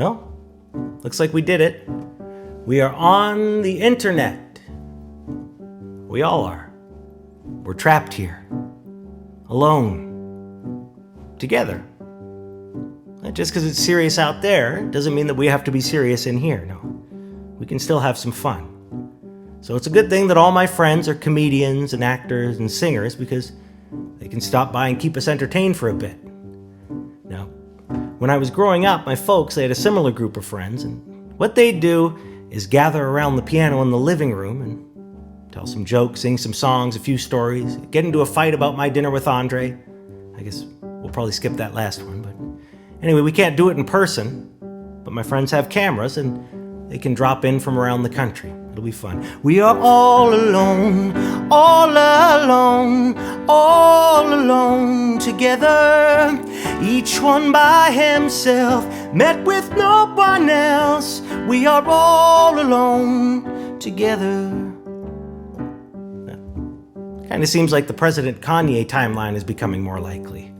Well, looks like we did it. We are on the internet. We all are. We're trapped here. Alone. Together. Just because it's serious out there doesn't mean that we have to be serious in here, no. We can still have some fun. So it's a good thing that all my friends are comedians and actors and singers because they can stop by and keep us entertained for a bit. Now, when I was growing up, my folks, they had a similar group of friends, and what they'd do is gather around the piano in the living room and tell some jokes, sing some songs, a few stories, get into a fight about my dinner with Andre. I guess we'll probably skip that last one, but anyway, we can't do it in person, but my friends have cameras and they can drop in from around the country. It'll be fun. We are all alone together. Each one by himself, met with no one else. We are all alone together. Kind of seems like the President Kanye timeline is becoming more likely.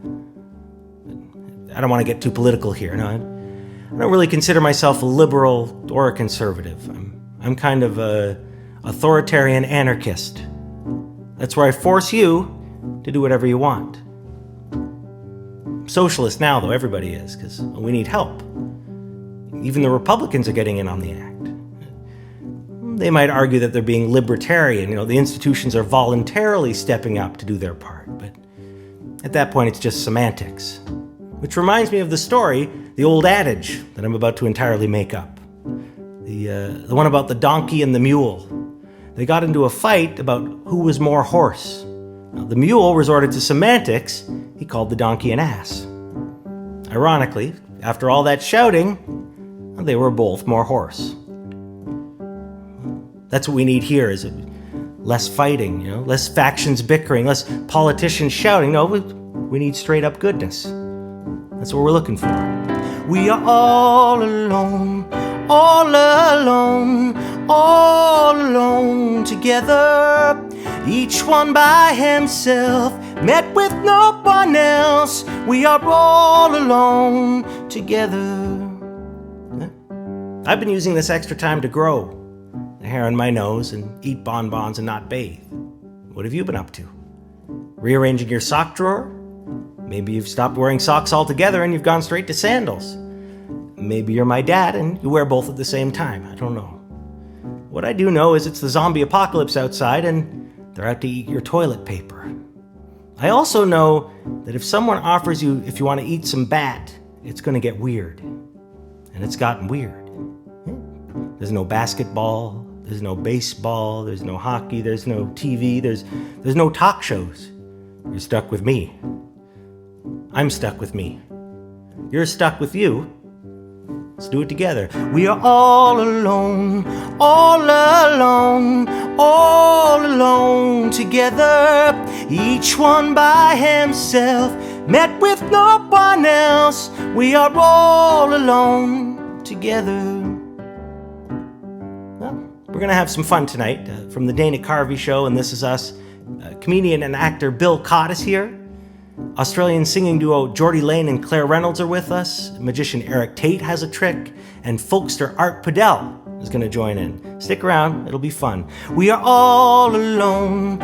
I don't want to get too political here. No, I don't really consider myself a liberal or a conservative. I'm kind of a authoritarian anarchist. That's where I force you to do whatever you want. Socialist now, though, everybody is, because we need help. Even the Republicans are getting in on the act. They might argue that they're being libertarian. The institutions are voluntarily stepping up to do their part. But at that point, it's just semantics. Which reminds me of the story, the old adage that I'm about to entirely make up. The one about the donkey and the mule. They got into a fight about who was more horse. Now, the mule resorted to semantics. He called the donkey an ass. Ironically, after all that shouting, they were both more horse. That's what we need here, is less fighting, less factions bickering, less politicians shouting. No, we need straight up goodness. That's what we're looking for. We are all alone together. Each one by himself, met with no one else. We are all alone together. I've been using this extra time to grow the hair on my nose and eat bonbons and not bathe. What have you been up to? Rearranging your sock drawer? Maybe you've stopped wearing socks altogether and you've gone straight to sandals. Maybe you're my dad and you wear both at the same time. I don't know. What I do know is it's the zombie apocalypse outside and they're out to eat your toilet paper. I also know that if someone offers you, if you want to eat some bat, it's going to get weird. And it's gotten weird. There's no basketball, there's no baseball, there's no hockey, there's no TV, there's no talk shows. You're stuck with me. I'm stuck with me. You're stuck with you. Let's do it together. We are all alone together. Each one by himself, met with no one else. We are all alone together. Well, we're going to have some fun tonight. From the Dana Carvey Show and This Is Us, comedian and actor Bill Chott is here. Australian singing duo Jordie Lane and Clare Reynolds are with us. Magician Erik Tait has a trick. And folkster Art Podell is going to join in. Stick around, it'll be fun. We are all alone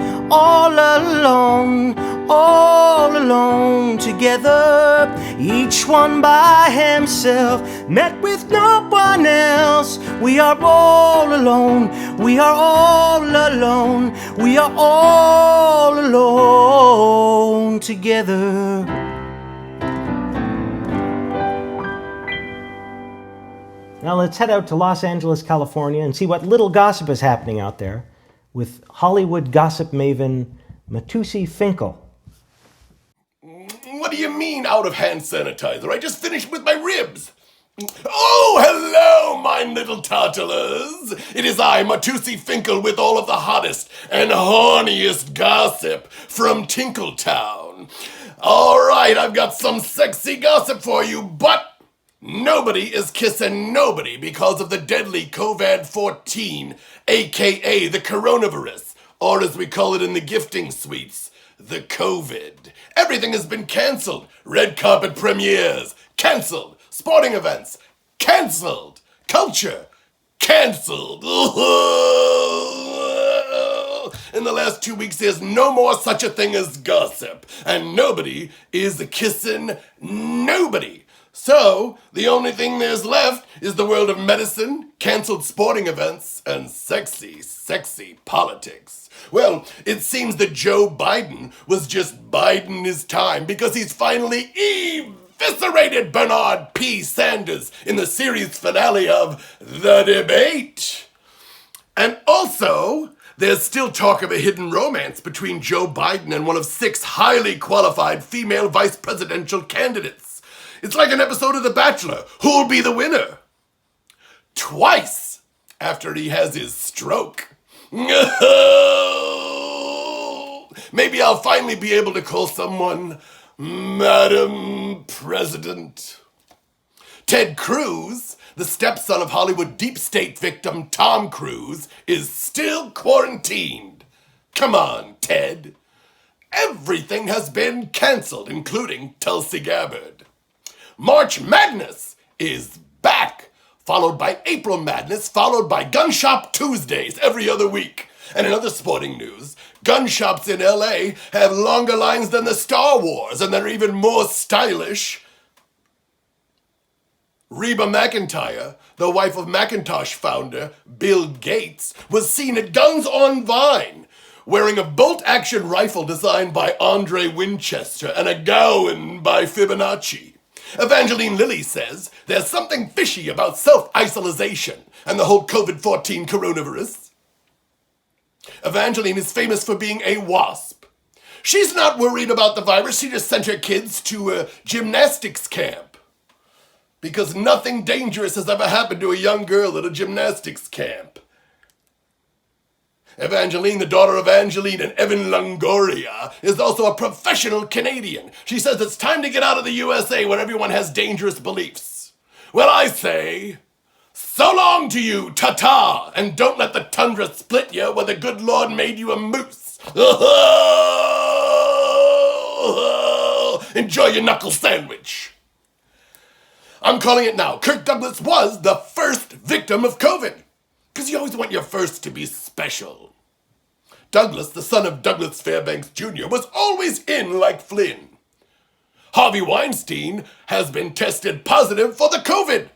together. Each one by himself, met with no one else. We are all alone. We are all alone. We are all alone together. Now let's head out to Los Angeles, California and see what little gossip is happening out there with Hollywood gossip maven Matusi Finkel. What do you mean out of hand sanitizer? I just finished with my ribs. Oh, hello, my little tartalers. It is I, Matusi Finkel, with all of the hottest and horniest gossip from Tinkletown. All right, I've got some sexy gossip for you, but nobody is kissing nobody because of the deadly COVID-14, aka the coronavirus, or as we call it in the gifting suites, the COVID. Everything has been cancelled. Red carpet premieres, cancelled. Sporting events, Cancelled. Culture. Cancelled. In the last 2 weeks, there's no more such a thing as gossip. And nobody is kissing nobody. So, the only thing there's left is the world of medicine, cancelled sporting events, and sexy, sexy politics. Well, it seems that Joe Biden was just biding his time because he's finally eviscerated Bernard P. Sanders in the series finale of The Debate. And also, there's still talk of a hidden romance between Joe Biden and one of 6 highly qualified female vice presidential candidates. It's like an episode of The Bachelor. Who'll be the winner? Twice after he has his stroke. Maybe I'll finally be able to call someone Madam President. Ted Cruz, the stepson of Hollywood deep state victim Tom Cruise, is still quarantined. Come on, Ted. Everything has been cancelled, including Tulsi Gabbard. March Madness is back, followed by April Madness, followed by Gun Shop Tuesdays every other week. And in other sporting news, gun shops in LA have longer lines than the Star Wars, and they're even more stylish. Reba McEntire, the wife of Macintosh founder Bill Gates, was seen at Guns on Vine, wearing a bolt-action rifle designed by Andre Winchester and a gown by Fibonacci. Evangeline Lilly says there's something fishy about self-isolation and the whole COVID-14 coronavirus. Evangeline is famous for being a wasp. She's not worried about the virus, she just sent her kids to a gymnastics camp. Because nothing dangerous has ever happened to a young girl at a gymnastics camp. Evangeline, the daughter of Angeline and Evan Longoria, is also a professional Canadian. She says it's time to get out of the USA where everyone has dangerous beliefs. Well, I say, so long to you, ta-ta, and don't let the tundra split you where the good Lord made you a moose. Enjoy your knuckle sandwich. I'm calling it now. Kirk Douglas was the first victim of COVID. Because you always want your first to be special. Douglas, the son of Douglas Fairbanks Jr., was always in like Flynn. Harvey Weinstein has been tested positive for the COVID.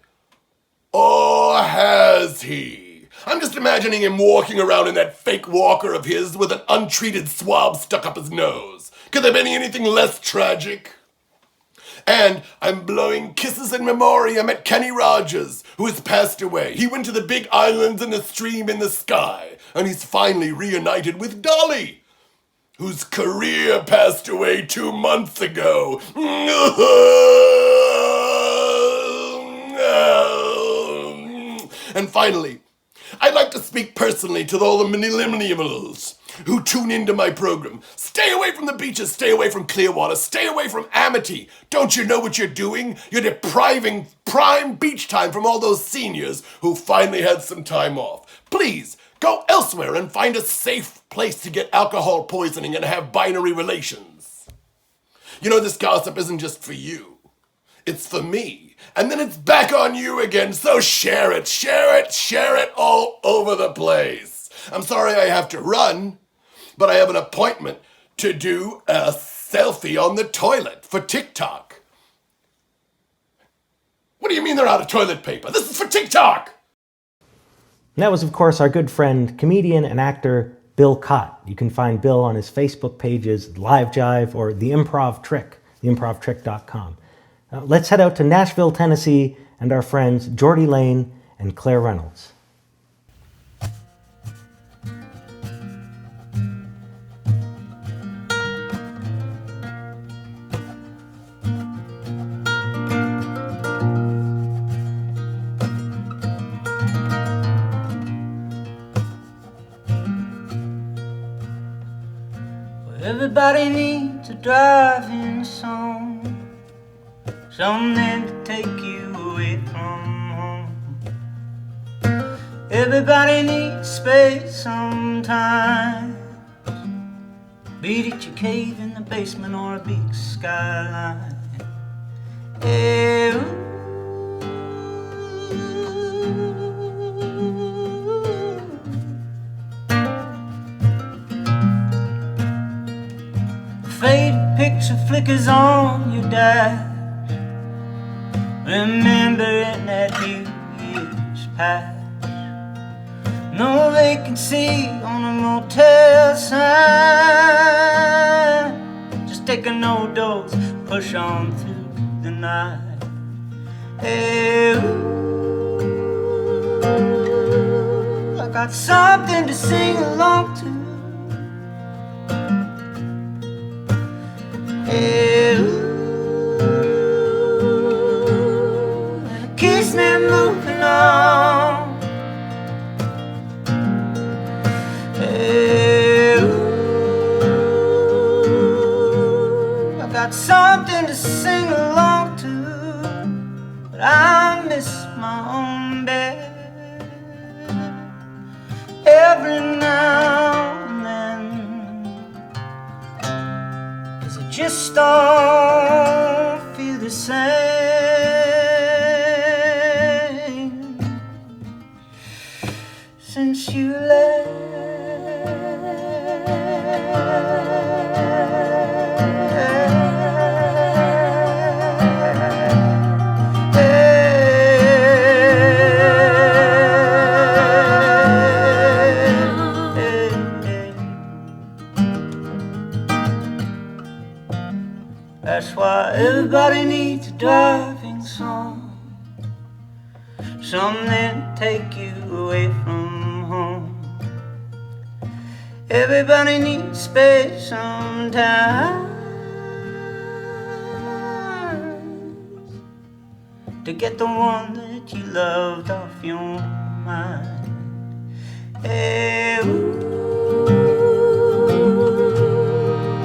Or has he? I'm just imagining him walking around in that fake walker of his with an untreated swab stuck up his nose. Could there be anything less tragic? And I'm blowing kisses in memoriam at Kenny Rogers, who has passed away. He went to the big islands and the stream in the sky, and he's finally reunited with Dolly, whose career passed away 2 months ago. And finally, I'd like to speak personally to all the millennials who tune into my program. Stay away from the beaches, stay away from Clearwater, stay away from Amity. Don't you know what you're doing? You're depriving prime beach time from all those seniors who finally had some time off. Please, go elsewhere and find a safe place to get alcohol poisoning and have binary relations. You know, this gossip isn't just for you. It's for me. And then it's back on you again, so share it all over the place. I'm sorry I have to run, but I have an appointment to do a selfie on the toilet for TikTok. What do you mean they're out of toilet paper? This is for TikTok! And that was, of course, our good friend, comedian and actor Bill Chott. You can find Bill on his Facebook pages, Live Jive, or The Improv Trick, theimprovtrick.com. Let's head out to Nashville, Tennessee, and our friends Jordie Lane and Clare Reynolds. Everybody needs a driving song, something to take you away from home. Everybody needs space sometimes, be it your cave in the basement or a big skyline. Yeah, faded picture flickers on your dash, remembering that few years past. No vacancy on a motel sign, just take a no dose, push on through the night. Hey, ooh, I got something to sing along to. Hey, ooh, and it keeps me moving on. Hey, ooh, I got something to sing along to, but I miss my own bed every now and then, 'cause I just don't feel the same since you left. That's why everybody needs a driving song, something to take you away from home. Everybody needs space sometimes to get the one that you loved off your mind. Hey, ooh,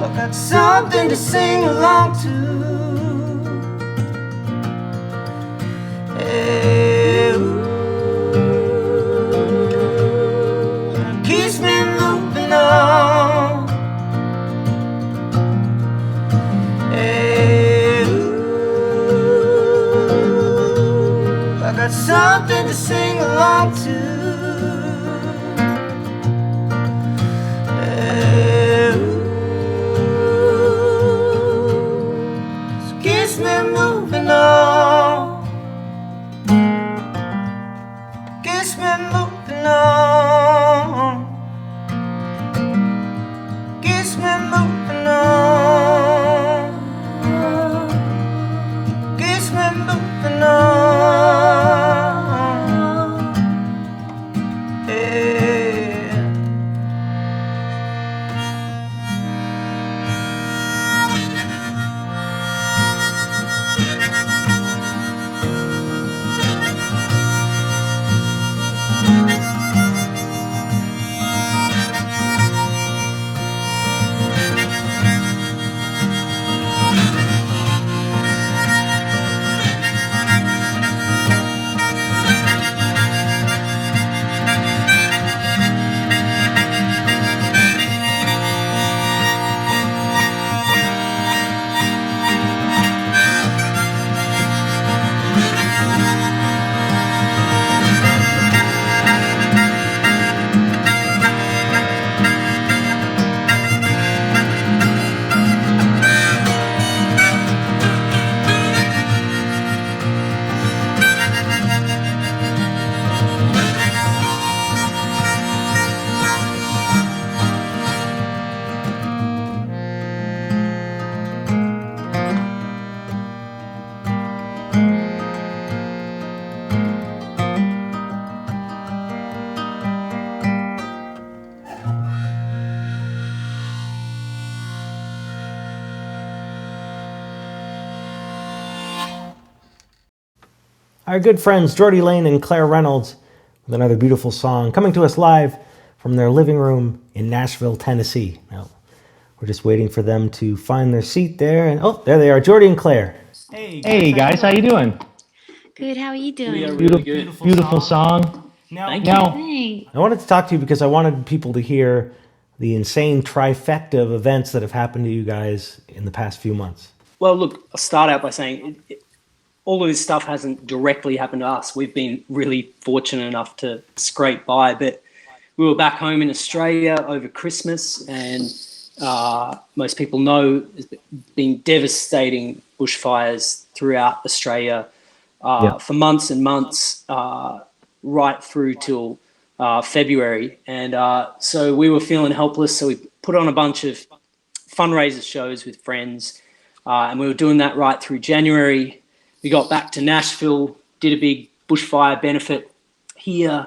I got something to sing along to. Hey, ooh, it keeps me moving on. Hey, ooh, I got something to sing along to. Hey, ooh, it keeps me moving on. Keeps me moving on. Keeps me moving on. Keeps me moving on. Yeah. Our good friends Jordie Lane and Clare Reynolds with another beautiful song coming to us live from their living room in Nashville, Tennessee. Now, we're just waiting for them to find their seat there. And oh, there they are, Jordie and Clare. Hey guys, how you doing? Good, how are you doing? We are really good. Beautiful song. Thank Now, Thanks. I wanted to talk to you because I wanted people to hear the insane trifecta of events that have happened to you guys in the past few months. Well, look, I'll start out by saying all of this stuff hasn't directly happened to us. We've been really fortunate enough to scrape by, but we were back home in Australia over Christmas, and most people know, has been devastating bushfires throughout Australia for months and months, right through till February. And so we were feeling helpless, so we put on a bunch of fundraiser shows with friends, and we were doing that right through January. We got back to Nashville, did a big bushfire benefit here,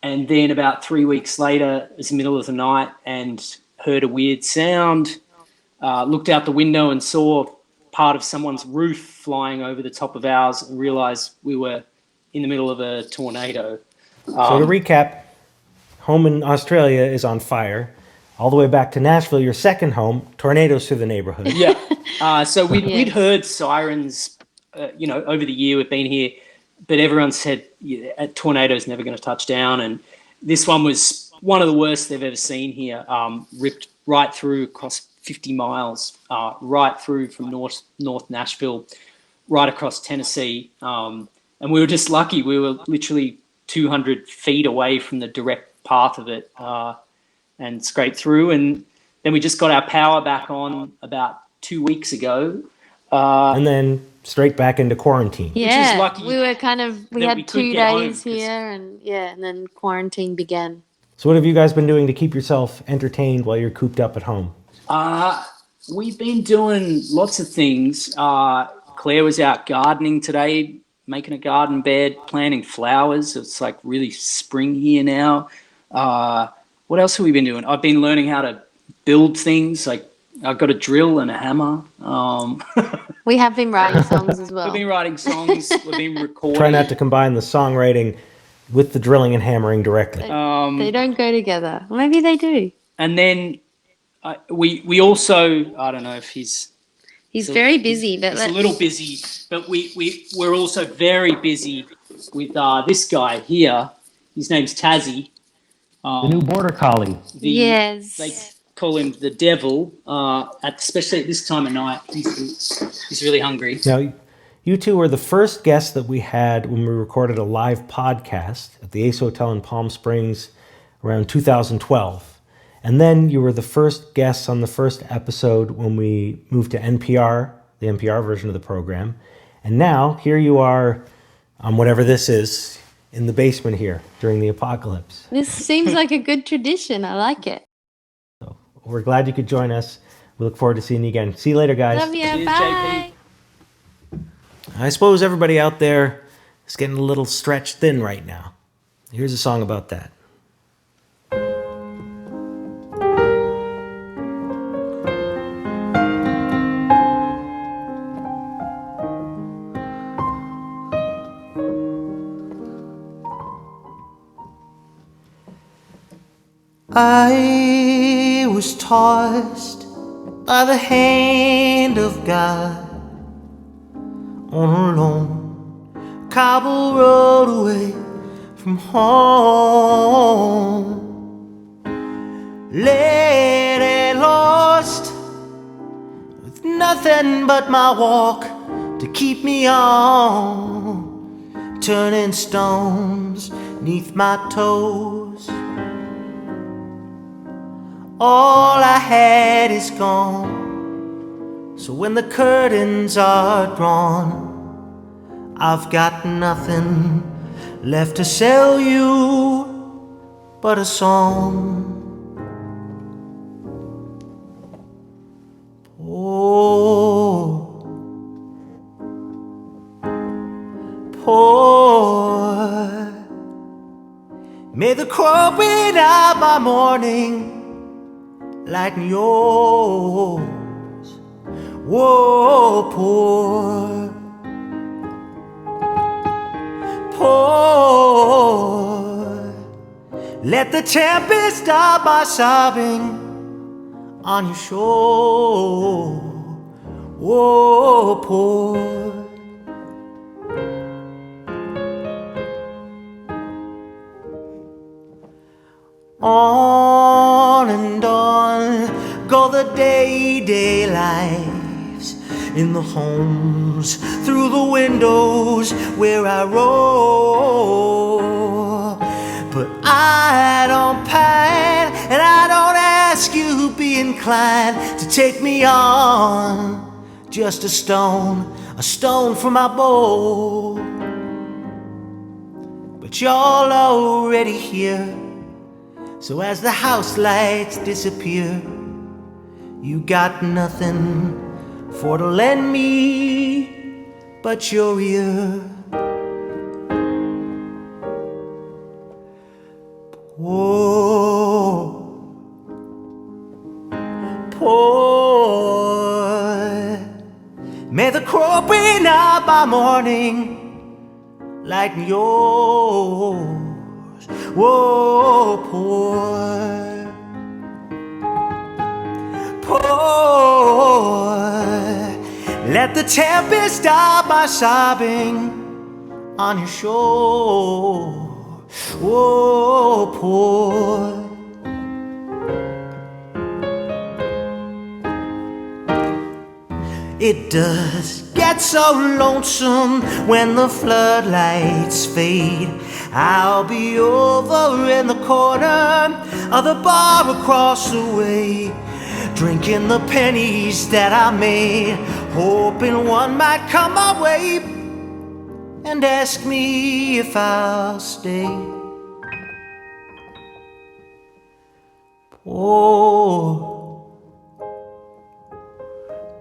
and then about 3 weeks later, it was the middle of the night, and heard a weird sound, looked out the window and saw part of someone's roof flying over the top of ours, and realised we were in the middle of a tornado. So to recap, home in Australia is on fire. All the way back to Nashville, your second home, tornadoes through the neighborhood. Yeah. So we'd heard sirens, over the year we've been here, but everyone said a tornado's never going to touch down. And this one was one of the worst they've ever seen here, ripped right through across 50 miles, right through from North Nashville, right across Tennessee. And we were just lucky. We were literally 200 feet away from the direct path of it, and scraped through. And then we just got our power back on about 2 weeks ago. And then straight back into quarantine. Yeah, Which is lucky we were we had we could 2 get home, days here, and then quarantine began. So what have you guys been doing to keep yourself entertained while you're cooped up at home? We've been doing lots of things. Claire was out gardening today, making a garden bed, planting flowers. It's like really spring here now. What else have we been doing? I've been learning how to build things. Like I've got a drill and a hammer. We have been writing songs as well. We've been writing songs. We've been recording. Try not to combine the songwriting with the drilling and hammering directly. They don't go together. Maybe they do. And then we also, I don't know if he's very busy, but he's a little busy. But we're also very busy with this guy here. His name's Tazzy. The new border collie. Yes. They call him the devil, especially at this time of night. He's really hungry. Now, you two were the first guests that we had when we recorded a live podcast at the Ace Hotel in Palm Springs around 2012. And then you were the first guests on the first episode when we moved to NPR, the NPR version of the program. And now, here you are on whatever this is, in the basement here during the apocalypse. This seems like a good tradition. I like it. So we're glad you could join us. We look forward to seeing you again. See you later, guys. Love you. Cheers, Bye. JP. I suppose everybody out there is getting a little stretched thin right now. Here's a song about that. I was tossed by the hand of God on a lone cobble road away from home, laid and lost with nothing but my walk to keep me on, turning stones neath my toes. All I had is gone, so when the curtains are drawn, I've got nothing left to sell you but a song. Poor, may the crowing of my morning lighten yours. Whoa, poor, let the tempest of my sobbing on your shore. Whoa, poor. On and on go the day lives in the homes through the windows where I roll. But I don't pine and I don't ask ask you be inclined to take me on. Just a stone from my bow. But you're already here, so as the house lights disappear, you got nothing for to lend me but your ear. Poor, may the cropping up by morning lighten yours. Whoa, poor, let the tempest stop by sobbing on your shore. Whoa, poor. It does get so lonesome when the floodlights fade. I'll be over in the corner of the bar across the way, drinking the pennies that I made, hoping one might come my way and ask me if I'll stay.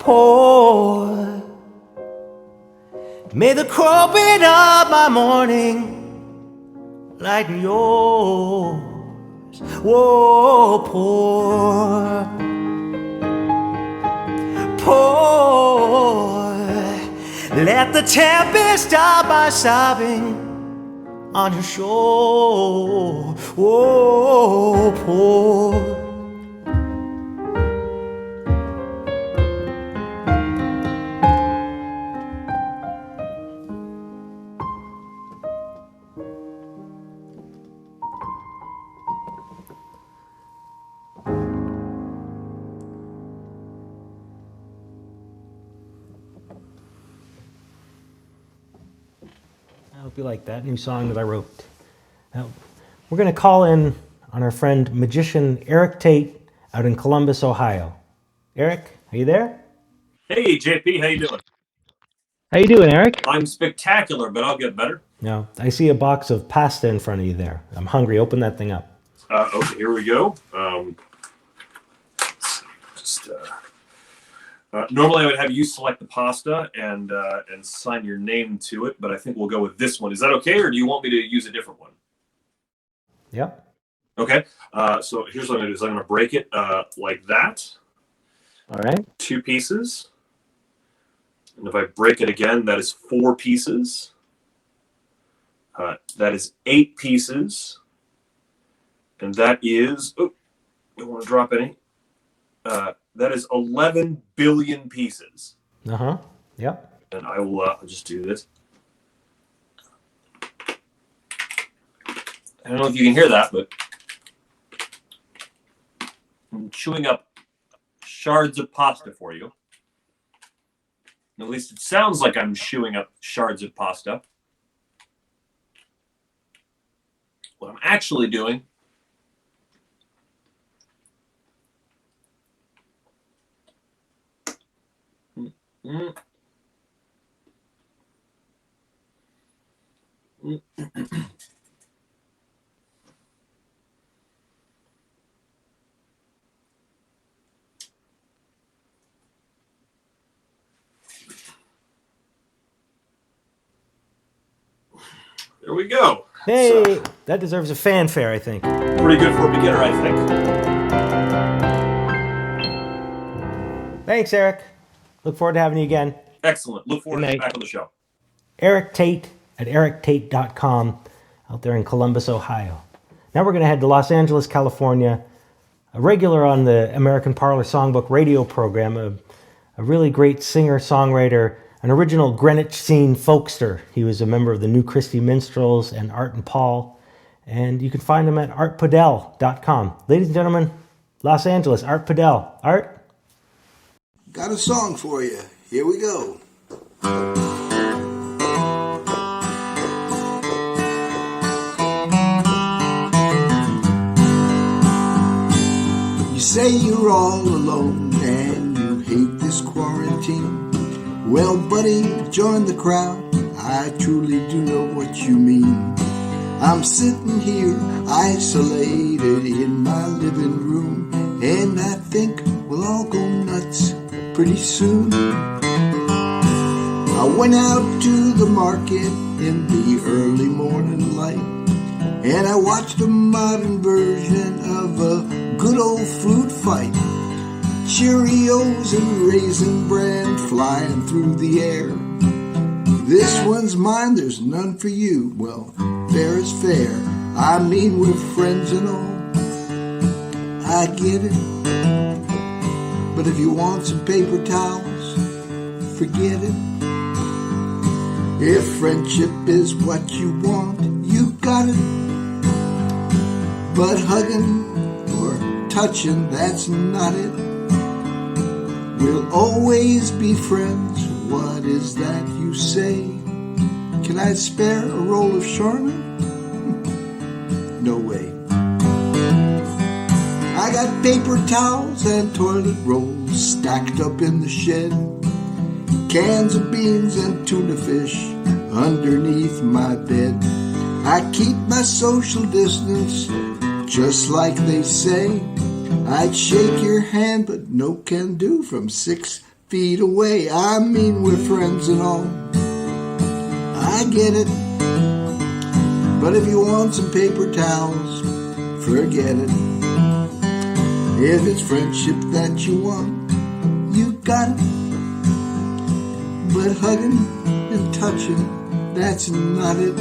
Poor, may the cropping of my morning lighten yours. Whoa, poor, let the tempest stop by sobbing on your shore. Whoa, poor. I hope you like that new song that I wrote. Now, we're going to call in on our friend magician Erik Tait out in Columbus, Ohio. Erik, are you there? Hey, JP, how you doing? How you doing, Erik? I'm spectacular, but I'll get better. Now, I see a box of pasta in front of you there. I'm hungry. Open that thing up. Okay, here we go. Normally I would have you select the pasta and sign your name to it, but I think we'll go with this one. Is that okay, or do you want me to use a different one? Yep. Okay. So here's what I'm going to do. Is I'm going to break it like that. All right. 2 pieces. And if I break it again, that is 4 pieces. That is 8 pieces. And that is, oh, don't want to drop any. That is 11 billion pieces. Uh-huh. Yep. And I will I'll just do this. I don't know if you can hear that, but I'm chewing up shards of pasta for you. At least it sounds like I'm chewing up shards of pasta. What I'm actually doing There we go. Hey, So, that deserves a fanfare, I think. pretty good for a beginner, I think. Thanks, Erik. Look forward to having you again. Excellent. Look forward Good to night. being back on the show. Erik Tait at eriktait.com out there in Columbus, Ohio. Now we're going to head to Los Angeles, California. A regular on the American Parlor Songbook radio program, a really great singer-songwriter, an original Greenwich scene folkster. He was a member of the New Christy Minstrels and Art and Paul. And you can find him at artpodell.com. Ladies and gentlemen, Los Angeles, Art Podell. Art? Got a song for you. Here we go. You say you're all alone and you hate this quarantine. Well, buddy, join the crowd. I truly do know what you mean. I'm sitting here isolated in my living room, and I think we'll all go nuts pretty soon. I went out to the market in the early morning light, and I watched a modern version of a good old fruit fight. Cheerios and Raisin Bran flying through the air. This one's mine, there's none for you. Well, fair is fair. I mean, we're friends and all. I get it. But if you want some paper towels, forget it. If friendship is what you want, you got it. But hugging or touching, that's not it. We'll always be friends. What is that you say? Can I spare a roll of Charmin? No way. I got paper towels and toilet rolls stacked up in the shed. Cans of beans and tuna fish underneath my bed. I keep my social distance just like they say. I'd shake your hand, but no can do from 6 feet away. I mean, we're friends and all. I get it. But if you want some paper towels, forget it. If it's friendship that you want, you got it. But hugging and touching, that's not it.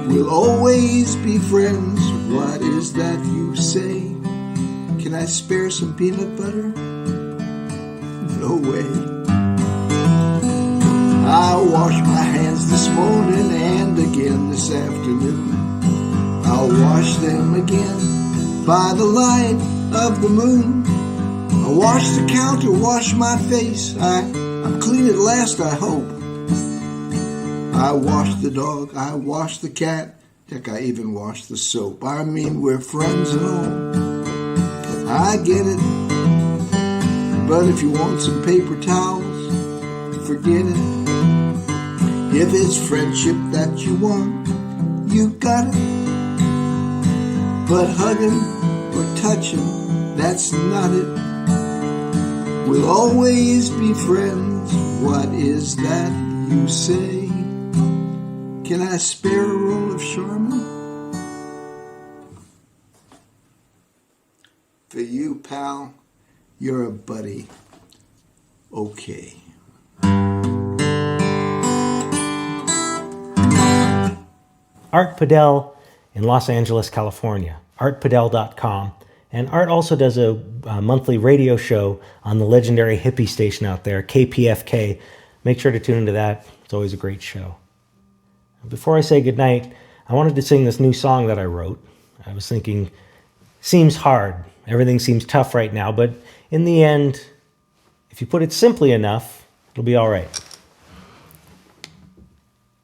We'll always be friends. What is that you say? Can I spare some peanut butter? No way. I washed my hands this morning and again this afternoon. I'll wash them again by the light of the moon. I wash the counter, wash my face. I'm clean at last, I hope. I washed the dog, I washed the cat. Heck, I even washed the soap. I mean, we're friends and all. I get it. But if you want some paper towels, forget it. If it's friendship that you want, you got it. But hugging or touching, that's not it. We'll always be friends. What is that you say? Can I spare a roll of Charmin? For you, pal, you're a buddy. Okay. Art Podell in Los Angeles, California. ArtPodell.com. And Art also does a monthly radio show on the legendary hippie station out there, KPFK. Make sure to tune into that. It's always a great show. Before I say goodnight, I wanted to sing this new song that I wrote. I was thinking, seems hard. Everything seems tough right now, but in the end, if you put it simply enough, it'll be all right.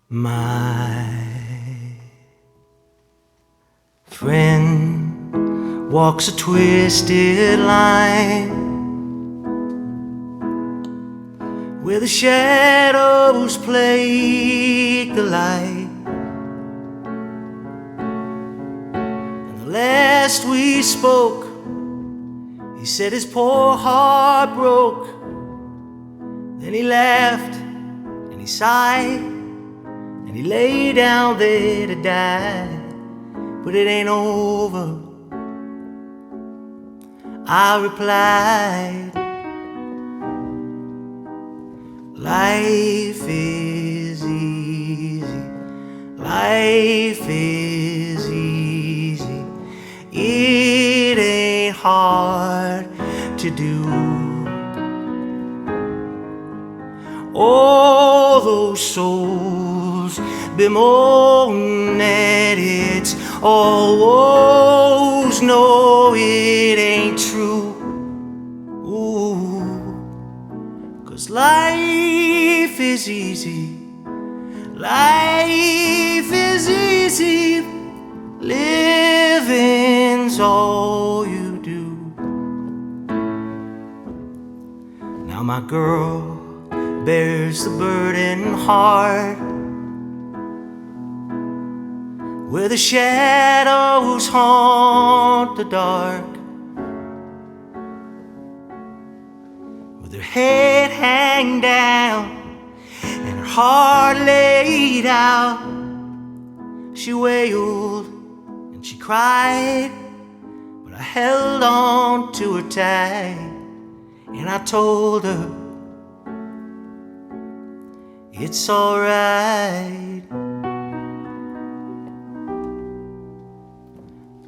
My friend walks a twisted line where the shadows plague the light. And the last we spoke, he said his poor heart broke. Then he laughed and he sighed and he lay down there to die. But it ain't over, I replied. Life is easy, life is easy. It ain't hard to do. All those souls bemoan that it's all woes. No, it ain't true. Ooh, 'cause life is easy, life is easy. Living's all you do. Now my girl bears the burden hard, where the shadows haunt the dark. With her head hang down and her heart laid out, she wailed and she cried, but I held on to her tight. And I told her, it's alright.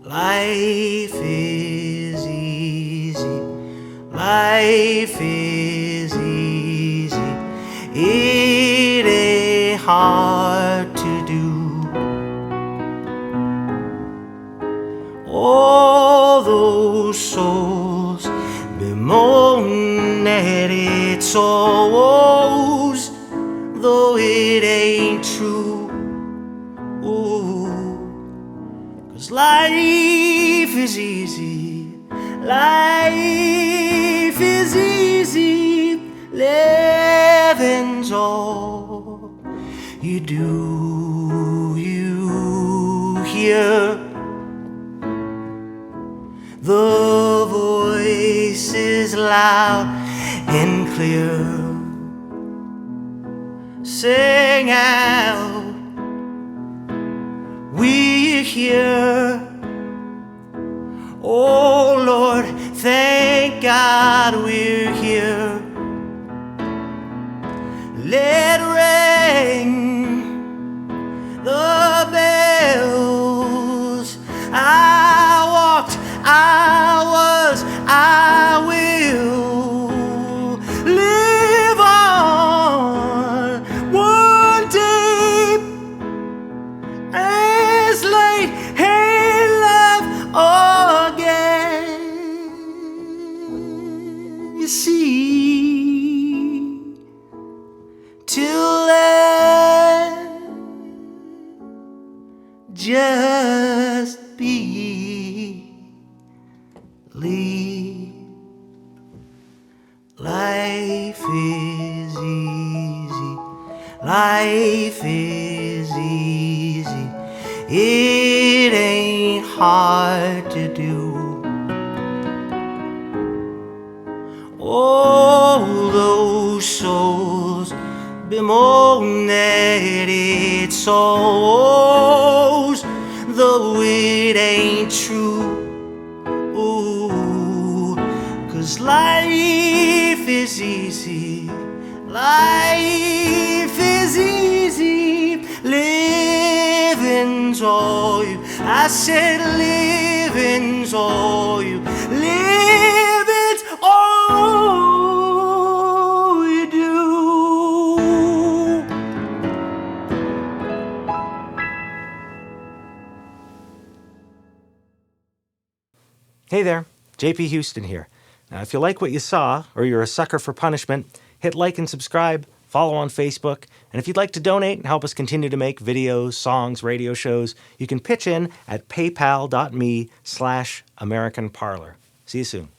Life is easy, life is easy. It ain't hard to do. All those souls bemoan that it's all woes, though it ain't true. Ooh, 'cause life is easy, life is easy. Living's all you do. You hear the voice is loud and clear. Sing out, we're here. Oh Lord, thank God we're here. Let ring the bells. I walked, I was, I will live on one day as late in love again. You see, till then, just believe. Life is easy, life is easy. It ain't hard to do. All those souls bemoan that it's all woes, though it ain't true. Ooh, 'cause life is easy, life is easy. Living's all you, I said living's all you, living's all you do. Hey there, JP Houston here. Now, if you like what you saw, or you're a sucker for punishment, hit like and subscribe, follow on Facebook, and if you'd like to donate and help us continue to make videos, songs, radio shows, you can pitch in at paypal.me/AmericanParlor. See you soon.